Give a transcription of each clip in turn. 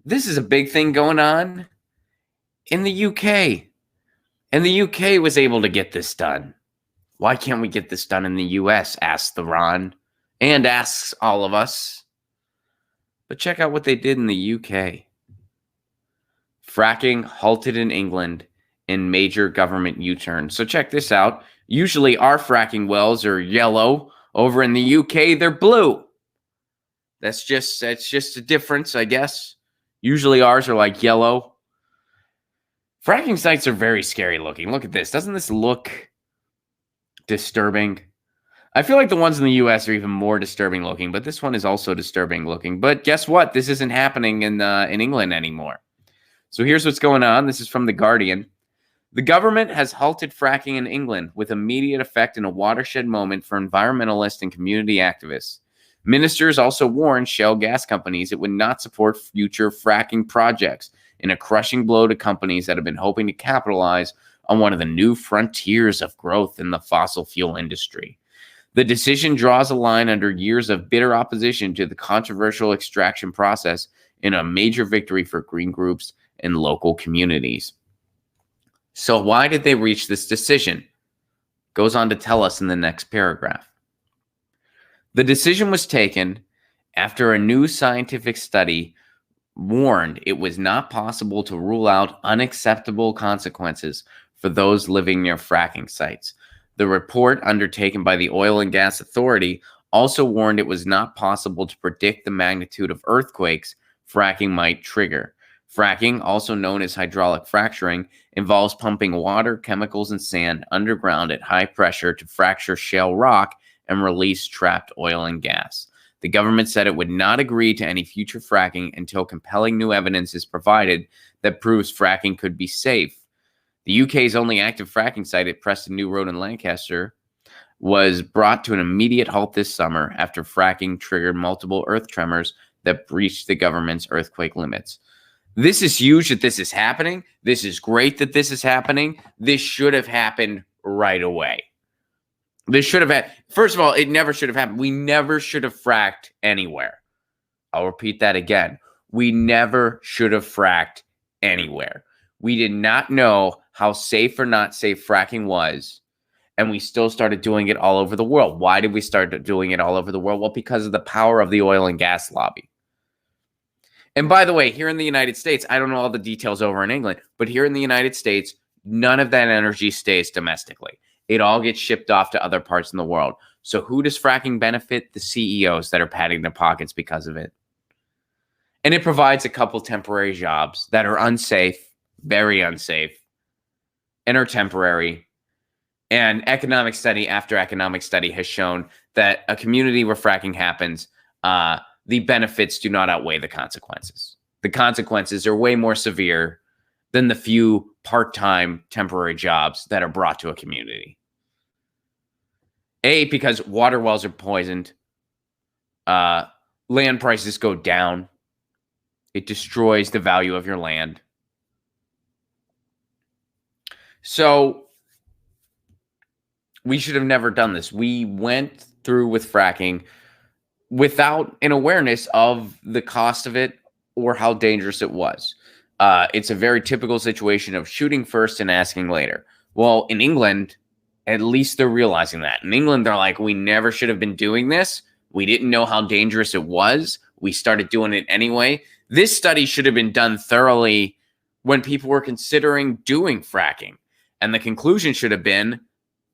This is a big thing going on in the UK. And the UK was able to get this done. Why can't we get this done in the US? Asks the Ron and asks all of us. But check out what they did in the UK. Fracking halted in England in major government U-turn. So check this out. Usually our fracking wells are yellow. Over in the UK, they're blue. That's just a difference, I guess. Usually ours are like yellow. Fracking sites are very scary looking. Look at this. Doesn't this look disturbing? I feel like the ones in the US are even more disturbing looking, but this one is also disturbing looking. But guess what? This isn't happening in England anymore. So here's what's going on. This is from The Guardian. The government has halted fracking in England with immediate effect in a watershed moment for environmentalists and community activists. Ministers also warned shale gas companies it would not support future fracking projects, in a crushing blow to companies that have been hoping to capitalize on one of the new frontiers of growth in the fossil fuel industry. The decision draws a line under years of bitter opposition to the controversial extraction process in a major victory for green groups and local communities. So why did they reach this decision? Goes on to tell us in the next paragraph. The decision was taken after a new scientific study warned it was not possible to rule out unacceptable consequences for those living near fracking sites. The report undertaken by the Oil and Gas Authority also warned it was not possible to predict the magnitude of earthquakes fracking might trigger. Fracking, also known as hydraulic fracturing, involves pumping water, chemicals, and sand underground at high pressure to fracture shale rock and release trapped oil and gas. The government said it would not agree to any future fracking until compelling new evidence is provided that proves fracking could be safe. The UK's only active fracking site at Preston New Road in Lancaster was brought to an immediate halt this summer after fracking triggered multiple earth tremors that breached the government's earthquake limits. This is huge that this is happening. This is great that this is happening. This should have happened right away. This should have had, first of all, it never should have happened. We never should have fracked anywhere. I'll repeat that again. We never should have fracked anywhere. We did not know how safe or not safe fracking was, and we still started doing it all over the world. Why did we start doing it all over the world? Well, because of the power of the oil and gas lobby. And by the way, here in the United States, I don't know all the details over in England, but here in the United States, none of that energy stays domestically. It all gets shipped off to other parts in the world. So who does fracking benefit? The CEOs that are padding their pockets because of it. And it provides a couple temporary jobs that are unsafe, very unsafe, and are temporary. And economic study after economic study has shown that a community where fracking happens, the benefits do not outweigh the consequences. The consequences are way more severe than the few part-time temporary jobs that are brought to a community. A, because water wells are poisoned. Land prices go down. It destroys the value of your land. So we should have never done this. We went through with fracking without an awareness of the cost of it or how dangerous it was. It's a very typical situation of shooting first and asking later. Well, in England, at least they're realizing that. In England, they're like, we never should have been doing this. We didn't know how dangerous it was. We started doing it anyway. This study should have been done thoroughly when people were considering doing fracking. And the conclusion should have been,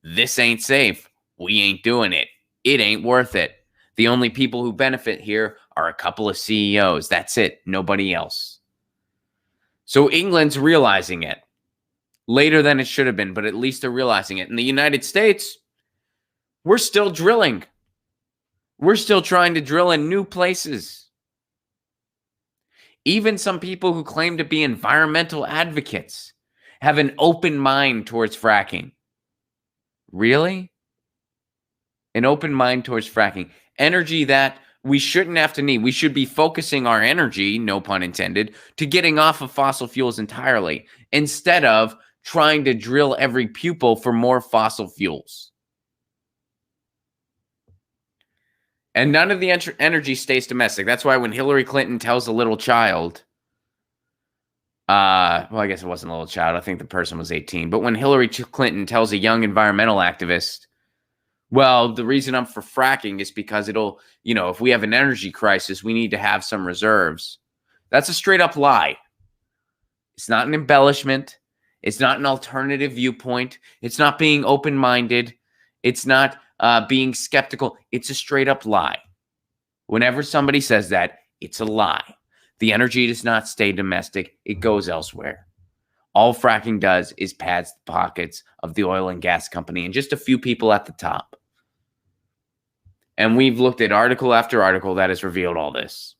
this ain't safe. We ain't doing it. It ain't worth it. The only people who benefit here are a couple of CEOs. That's it. Nobody else. So England's realizing it later than it should have been, but at least they're realizing it. In the United States, we're still drilling. We're still trying to drill in new places. Even some people who claim to be environmental advocates have an open mind towards fracking. Really? An open mind towards fracking. Energy that we shouldn't have to need. We should be focusing our energy, no pun intended, to getting off of fossil fuels entirely, instead of trying to drill every pupil for more fossil fuels. And none of the energy stays domestic. That's why when Hillary Clinton tells a little child, Well, I guess it wasn't a little child. I think the person was 18. But when Hillary Clinton tells a young environmental activist, well, the reason I'm for fracking is because it'll, if we have an energy crisis, we need to have some reserves. That's a straight up lie. It's not an embellishment. It's not an alternative viewpoint. It's not being open-minded. It's not being skeptical. It's a straight up lie. Whenever somebody says that, it's a lie. The energy does not stay domestic. It goes elsewhere. All fracking does is pads the pockets of the oil and gas company and just a few people at the top. And we've looked at article after article that has revealed all this.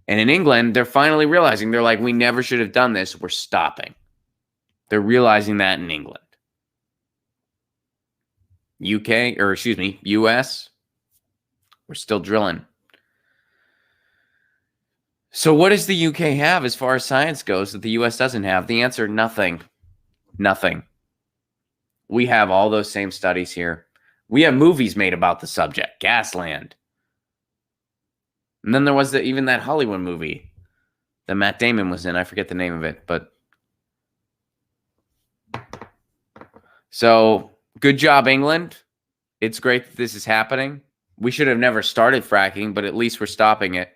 And in England, they're finally realizing, they're like, we never should have done this. We're stopping. They're realizing that in England. US, we're still drilling. So what does the UK have as far as science goes that the US doesn't have? The answer, nothing. Nothing. We have all those same studies here. We have movies made about the subject, Gasland. And then there was even that Hollywood movie that Matt Damon was in. I forget the name of it, but so good job, England. It's great that this is happening. We should have never started fracking, but at least we're stopping it.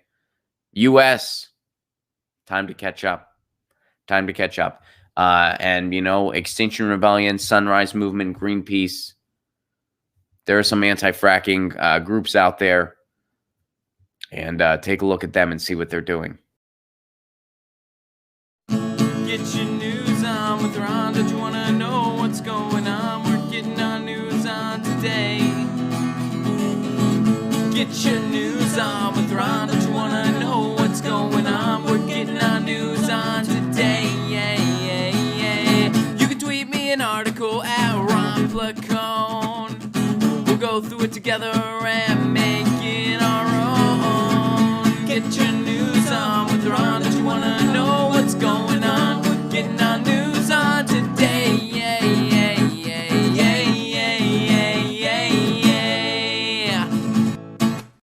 US, time to catch up. Time to catch up. And, Extinction Rebellion, Sunrise Movement, Greenpeace. There are some anti-fracking groups out there. And take a look at them and see what they're doing. Get your news on with Ron. Don't you want to know what's going on? We're getting our news on today. Get your news on with Ron. Don't you want to know what's going on? We're getting our news on today. You can tweet me an article at Ron Placone. We'll go through it together and make it our own. Get your